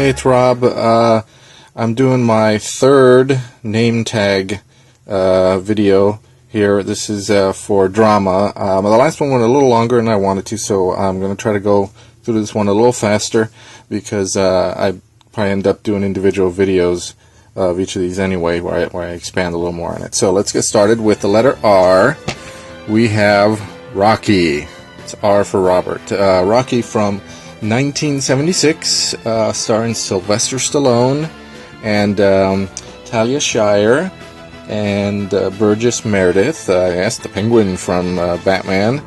Hey, it's Rob. I'm doing my third name tag video here. This is for drama. The last one went a little longer than I wanted to, so I'm going to try to go through this one a little faster because I probably end up doing individual videos of each of these anyway, where I expand a little more on it. So let's get started with the letter R. We have Rocky. It's R for Robert. Rocky from 1976, starring Sylvester Stallone and Talia Shire and Burgess Meredith, yes, the Penguin from Batman,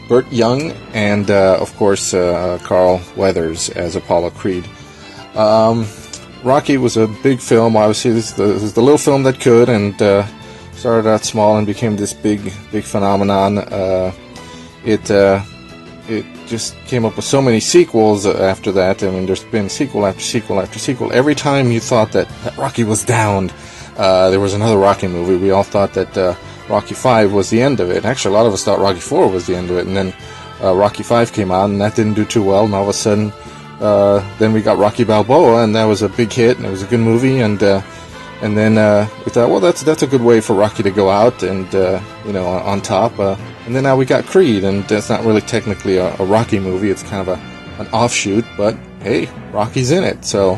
Burt Young, and of course Carl Weathers as Apollo Creed. Rocky was a big film. Obviously, this is the little film that could, and started out small and became this big phenomenon. It just came up with so many sequels after that. I mean, there's been sequel after sequel after sequel. Every time you thought that Rocky was downed, there was another Rocky movie. We all thought that Rocky V was the end of it. Actually, a lot of us thought Rocky IV was the end of it. And then Rocky V came out, and that didn't do too well. And all of a sudden, then we got Rocky Balboa, and that was a big hit, and it was a good movie. And then we thought, well, that's a good way for Rocky to go out and on top. And then now we got Creed, and that's not really technically a Rocky movie. It's kind of an offshoot, but hey, Rocky's in it, so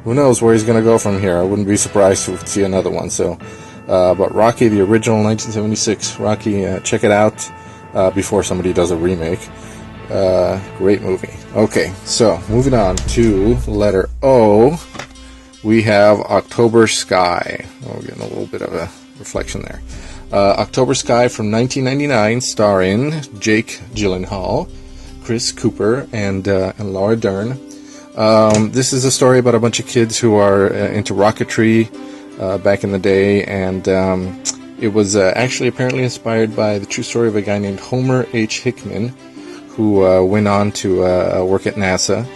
who knows where he's going to go from here. I wouldn't be surprised to see another one. So, but Rocky, the original 1976 Rocky, check it out before somebody does a remake. Great movie. Okay, so moving on to letter O, we have October Sky. Oh, we're getting a little bit of a reflection there. October Sky from 1999, starring Jake Gyllenhaal, Chris Cooper, and Laura Dern. This is a story about a bunch of kids who are into rocketry back in the day, and it was actually apparently inspired by the true story of a guy named Homer H. Hickman, who went on to work at NASA.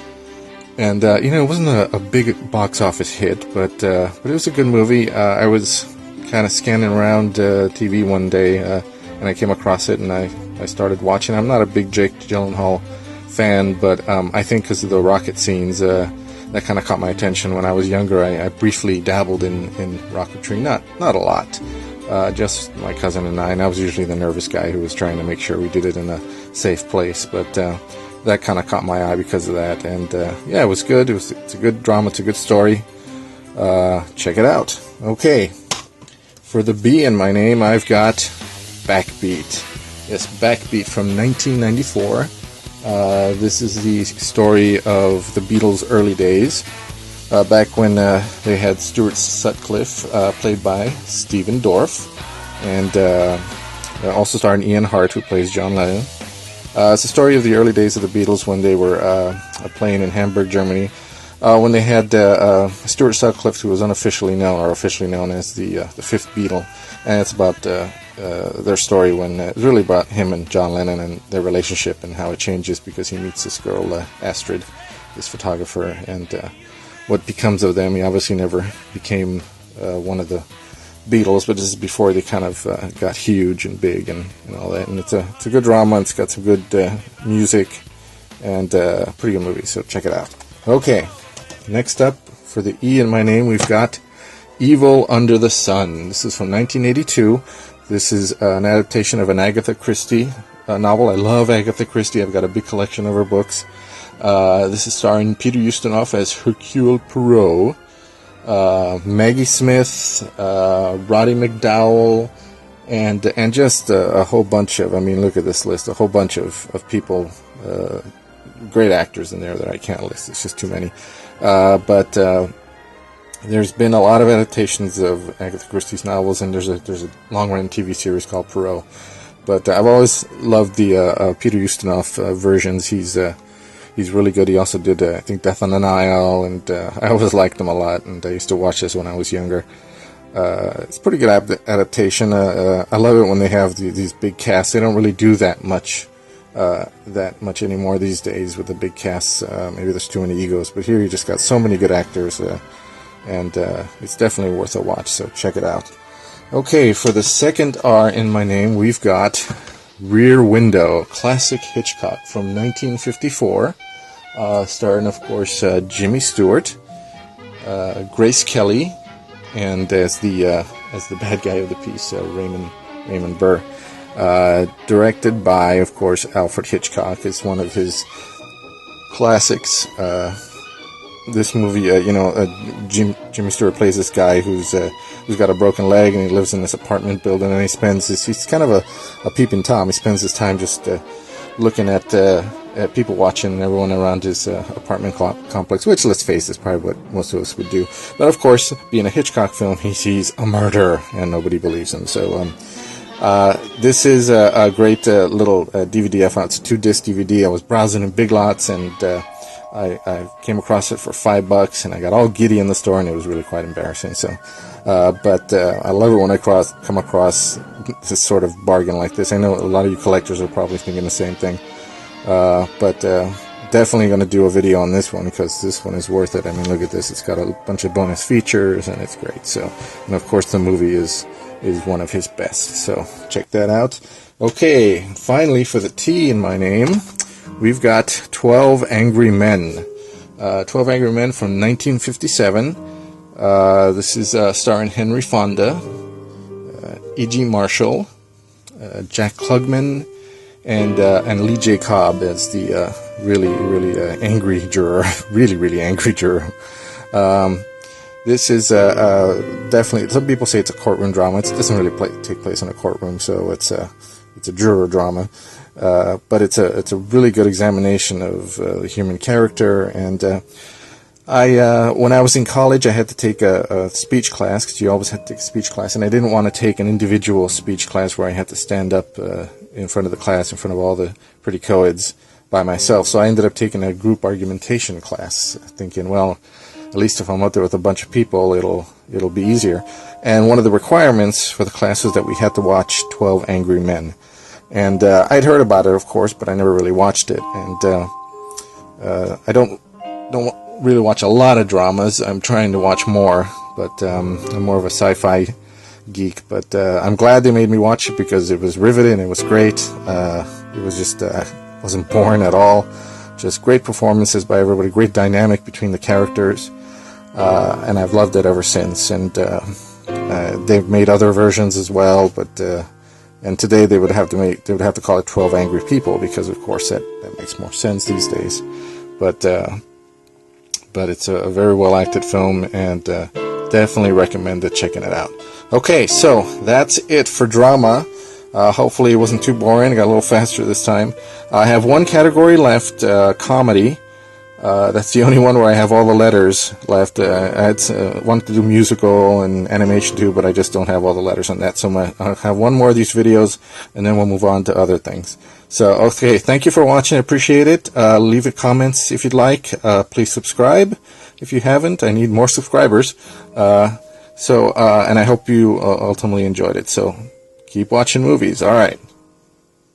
And it wasn't a big box office hit, but it was a good movie. I was kind of scanning around TV one day, and I came across it, and I started watching. I'm not a big Jake Gyllenhaal fan, but I think because of the rocket scenes, that kind of caught my attention. When I was younger, I briefly dabbled in rocketry, not a lot, just my cousin and I was usually the nervous guy who was trying to make sure we did it in a safe place, but that kind of caught my eye because of that, and yeah, it was good. It's a good drama, it's a good story. Check it out. Okay. For the B in my name, I've got Backbeat. Yes, Backbeat from 1994. This is the story of the Beatles' early days, back when they had Stuart Sutcliffe, played by Stephen Dorff, and also starring Ian Hart, who plays John Lennon. It's the story of the early days of the Beatles when they were playing in Hamburg, Germany. When they had Stuart Sutcliffe, who was unofficially known, or officially known as the fifth Beatle, and it's about their story when it's really about him and John Lennon and their relationship and how it changes because he meets this girl, Astrid, this photographer, and what becomes of them. He obviously never became one of the Beatles, but this is before they kind of got huge and big and all that. And it's a good drama. It's got some good music and pretty good movie. So check it out. Okay. Next up, for the E in my name, we've got Evil Under the Sun. This is from 1982. This is an adaptation of an Agatha Christie novel. I love Agatha Christie. I've got a big collection of her books. This is starring Peter Ustinov as Hercule Poirot, Maggie Smith, Roddy McDowall, and just a whole bunch of, I mean, look at this list, a whole bunch of people, great actors in there that I can't list. It's just too many. But there's been a lot of adaptations of Agatha Christie's novels, and there's a long-running TV series called Poirot. But I've always loved the Peter Ustinov versions. He's really good. He also did, I think, Death on the Nile, and I always liked him a lot, and I used to watch this when I was younger. It's a pretty good adaptation. I love it when they have these big casts. They don't really do that much anymore these days with the big casts. Maybe there's too many egos, but here you just got so many good actors, and it's definitely worth a watch, so check it out. Okay, for the second R in my name, we've got Rear Window, classic Hitchcock from 1954. starring, of course, Jimmy Stewart, Grace Kelly, and as the bad guy of the piece, Raymond Burr. Directed by, of course, Alfred Hitchcock. It's one of his classics. This movie, Jimmy Stewart plays this guy who's got a broken leg, and he lives in this apartment building, and he's kind of a peeping Tom. He spends his time just looking at people watching everyone around his apartment complex, which, let's face it, is probably what most of us would do. But of course, being a Hitchcock film, he sees a murder, and nobody believes him. So this is a great little DVD I found. It's a 2-disc DVD. I was browsing in Big Lots, and I came across it for $5, and I got all giddy in the store, and it was really quite embarrassing. So, but I love it when I come across this sort of bargain like this. I know a lot of you collectors are probably thinking the same thing, but definitely going to do a video on this one, because this one is worth it. I mean, look at this. It's got a bunch of bonus features, and it's great. So, and of course, the movie is one of his best. So check that out. Okay, finally, for the T in my name, we've got 12 Angry Men. 12 Angry Men from 1957. This is starring Henry Fonda, E.G. Marshall, Jack Klugman, and Lee J. Cobb as the really angry juror. really angry juror. This is definitely, some people say it's a courtroom drama. It doesn't really take place in a courtroom, so it's a juror drama. But it's a really good examination of the human character. And when I was in college, I had to take a speech class, because you always had to take a speech class, and I didn't want to take an individual speech class where I had to stand up in front of the class, in front of all the pretty co-eds by myself. So I ended up taking a group argumentation class, thinking, well, at least if I'm out there with a bunch of people, it'll be easier. And one of the requirements for the class was that we had to watch 12 Angry Men. And I'd heard about it, of course, but I never really watched it. And I don't really watch a lot of dramas. I'm trying to watch more, but I'm more of a sci-fi geek. But I'm glad they made me watch it, because it was riveting. It was great. It was just wasn't boring at all. Just great performances by everybody. Great dynamic between the characters. And I've loved it ever since. And they've made other versions as well, but and today they would have to call it 12 Angry People, because of course that makes more sense these days. But it's a very well acted film, and definitely recommend checking it out. Okay, so that's it for drama. Hopefully it wasn't too boring. I got a little faster this time. I have one category left, comedy. That's the only one where I have all the letters left. I wanted to do musical and animation too, but I just don't have all the letters on that. So I'll have one more of these videos, and then we'll move on to other things. So, okay, thank you for watching. I appreciate it. Leave it comments if you'd like. Please subscribe if you haven't. I need more subscribers. And I hope you ultimately enjoyed it. So keep watching movies. All right.